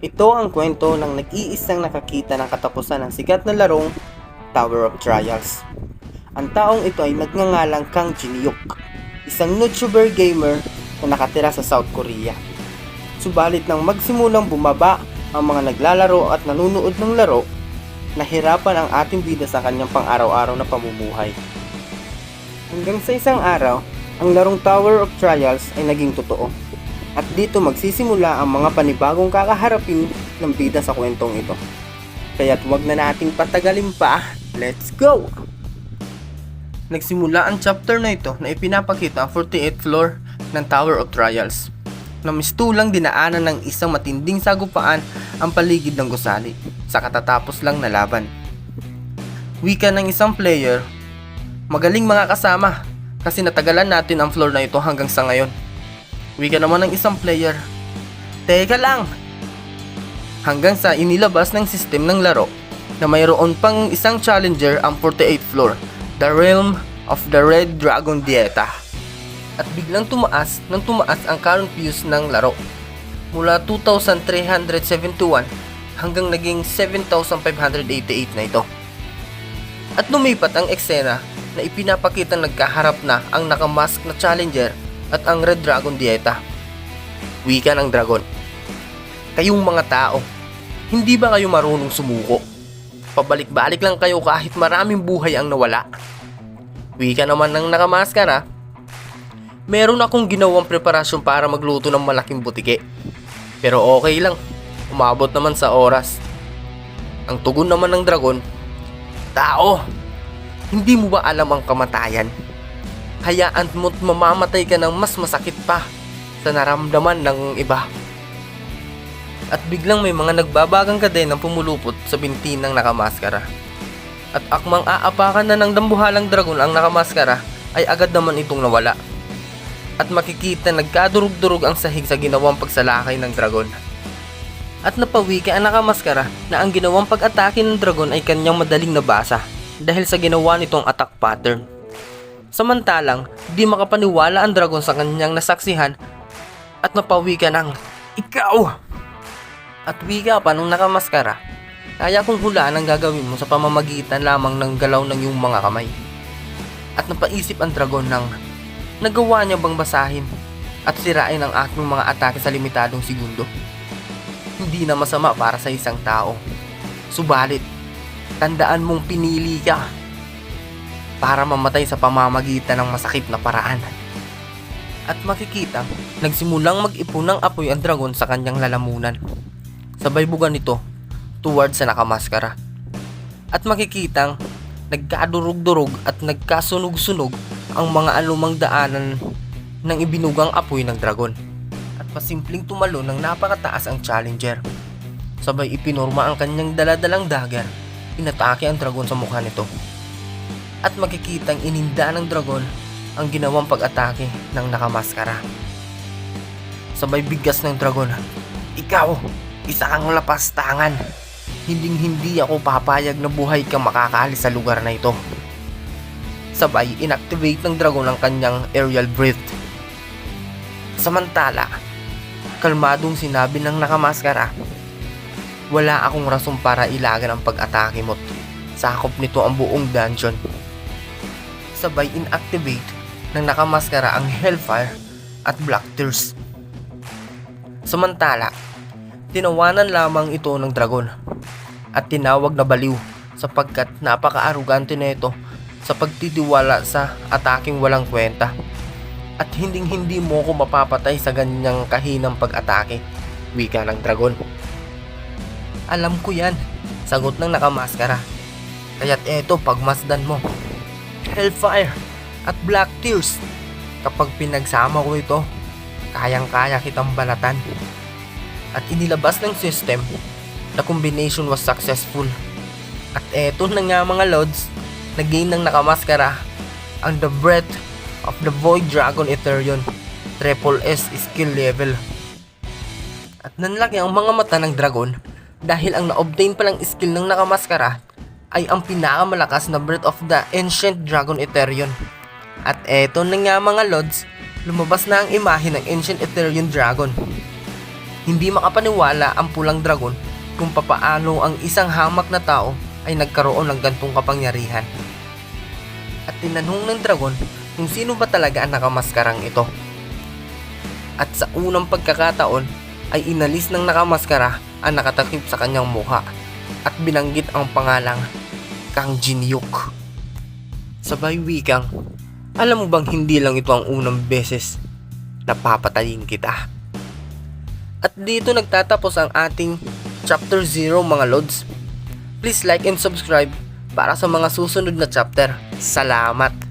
Ito ang kwento ng nag-iisang nakakita ng katapusan ng sikat na larong Tower of Trials. Ang taong ito ay nagngangalang Kang Jin-hyuk, isang YouTuber gamer na nakatira sa South Korea. Subalit nang magsimulang bumaba ang mga naglalaro at nanunood ng laro, nahirapan ang ating bida sa kanyang pang-araw-araw na pamumuhay. Hanggang sa isang araw, ang larong Tower of Trials ay naging totoo. At dito magsisimula ang mga panibagong kakaharapin ng bida sa kwentong ito. Kaya't huwag na nating patagalin pa, let's go! Nagsimula ang chapter na ito na ipinapakita ang 48th floor ng Tower of Trials, na mistulang dinaanan ng isang matinding sagupaan ang paligid ng gusali sa katatapos lang na laban. Wika ng isang player, magaling mga kasama kasi natagalan natin ang floor na ito hanggang sa ngayon. Wika naman ng isang player, teka lang! Hanggang sa inilabas ng system ng laro na mayroon pang isang challenger ang 48th floor, the Realm of the Red Dragon Dieta. At biglang tumaas ang current views ng laro mula 2,371 hanggang naging 7,588 na ito. At lumipat ang eksena na ipinapakitang nagkaharap na ang nakamask na challenger at ang Red Dragon Dieta. Wika ng dragon, kayong mga tao, hindi ba kayo marunong sumuko? Pabalik-balik lang kayo kahit maraming buhay ang nawala. Wika naman ng nakamaskara, meron akong ginawang preparasyon para magluto ng malaking butike. Pero okay lang, umabot naman sa oras. Ang tugon naman ng dragon, tao, hindi mo ba alam ang kamatayan? Hayaan mo't mamamatay ka ng mas masakit pa sa naramdaman ng iba. At biglang may mga nagbabagang kadenang pumulupot sa binti ng nakamaskara. At akmang aapakan na ng dambuhalang dragon ang nakamaskara ay agad naman itong nawala. At makikita nagkadurog-durog ang sahig sa ginawang pagsalakay ng dragon. At napawika ang nakamaskara na ang ginawang pag-atake ng dragon ay kanyang madaling nabasa dahil sa ginawa nitong attack pattern. Samantalang, di makapaniwala ang dragon sa kanyang nasaksihan at napawika ng, ikaw! At wika pa nung nakamaskara, kaya kong hulaan ang gagawin mo sa pamamagitan lamang ng galaw ng iyong mga kamay. At napaisip ang dragon ng, nagawa niya bang basahin at sirain ang aking mga atake sa limitadong segundo? Hindi na masama para sa isang tao. Subalit, tandaan mong pinili ka para mamatay sa pamamagitan ng masakit na paraan. At makikita, nagsimulang mag-ipon ng apoy ang dragon sa kanyang lalamunan. Sabay bugan nito towards sa nakamaskara. At makikitang nagkadurog-durog at nagkasunog-sunog ang mga alumang daanan ng ibinugang apoy ng dragon. At pasimpleng tumalo ng napakataas ang challenger. Sabay ipinorma ang kanyang daladalang dagger. Inatake ang dragon sa mukha nito. At makikitang ininda ng dragon ang ginawang pag-atake ng nakamaskara. Sabay bigkas ng dragon, ikaw, isa kang lapastangan. Hinding-hindi ako papayag na buhay kang makakaalis sa lugar na ito. Sabay inactivate ng dragon ang kanyang aerial breath. Samantala, kalmadong sinabi ng nakamaskara, wala akong rason para ilagan ang pag-atake mo't sakop nito ang buong dungeon. Sabay inactivate ng nakamaskara ang Hellfire at Black Tears. Samantala, tinawanan lamang ito ng dragon at tinawag na baliw sapagkat napaka-arugante na ito sa pagtitiwala sa ataking walang kwenta. At hinding-hindi mo ko mapapatay sa ganyang kahinang pag-atake, wika ng dragon. Alam ko yan, sagot ng nakamaskara. Kaya't eto pagmasdan mo. Hellfire at Black Tears. Kapag pinagsama ko ito, kayang-kaya kitang balatan. At inilabas ng system, the combination was successful. At eto na nga mga lords, nag-gain ng nakamaskara ang The Breath of the Void Dragon Ethereum Triple S skill level. At nanlaki ang mga mata ng dragon dahil ang na-obtain palang skill ng nakamaskara ay ang pinakamalakas na Breath of the Ancient Dragon Ethereum. At eto na nga mga lords, lumabas na ang imahe ng Ancient Ethereum Dragon. Hindi makapaniwala ang pulang dragon kung papaano ang isang hamak na tao ay nagkaroon ng gantong kapangyarihan. At tinanong ng dragon kung sino ba talaga ang nakamaskarang ito. At sa unang pagkakataon ay inalis ng nakamaskara ang nakatakip sa kanyang mukha at binanggit ang pangalang Kang Jinyuk. Sabay wikang, alam mo bang hindi lang ito ang unang beses na papatayin kita? At dito nagtatapos ang ating Chapter 0 mga lods. Please like and subscribe para sa mga susunod na chapter. Salamat!